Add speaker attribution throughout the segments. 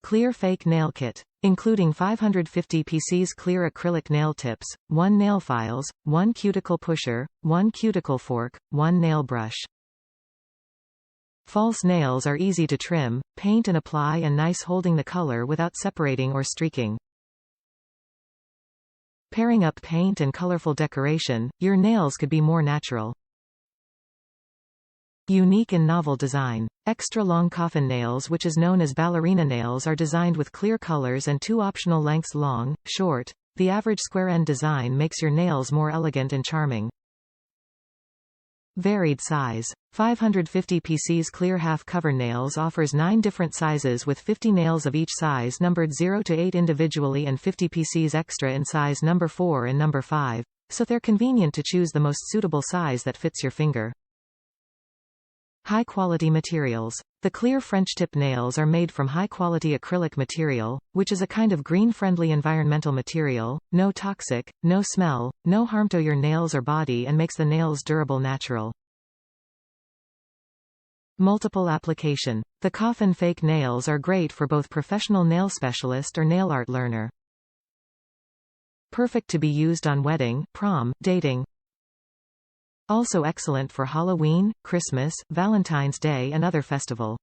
Speaker 1: Clear fake nail kit. Including 550 PCs clear acrylic nail tips, 1 nail files, 1 cuticle pusher, 1 cuticle fork, 1 nail brush. False nails are easy to trim, paint and apply and nice holding the color without separating or streaking. Pairing up paint and colorful decoration, your nails could be more natural. Unique and novel design. Extra long coffin nails, which is known as ballerina nails, are designed with clear colors and 2 optional lengths: long, short. The average square end design makes your nails more elegant and charming. Varied size. 550 PCs clear half cover nails offers 9 different sizes with 50 nails of each size numbered 0 to 8 individually and 50 PCs extra in size number 4 and number 5, so they're convenient to choose the most suitable size that fits your finger. High-quality materials. The clear French tip nails are made from high-quality acrylic material, which is a kind of green-friendly environmental material, no toxic, no smell, no harm to your nails or body, and makes the nails durable natural. Multiple application. The Coffin fake nails are great for both professional nail specialist or nail art learner. Perfect to be used on wedding, prom, dating. Also excellent for Halloween, Christmas, Valentine's Day and other festival.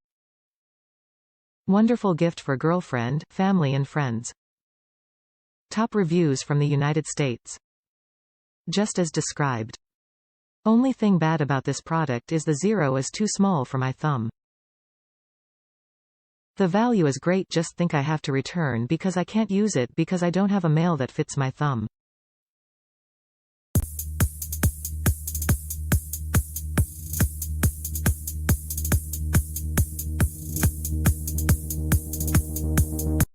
Speaker 1: Wonderful gift for girlfriend, family and friends. Top reviews from the United States. Just as described. Only thing bad about this product is the 0 is too small for my thumb. The value is great, just think I have to return because I can't use it because I don't have a male that fits my thumb.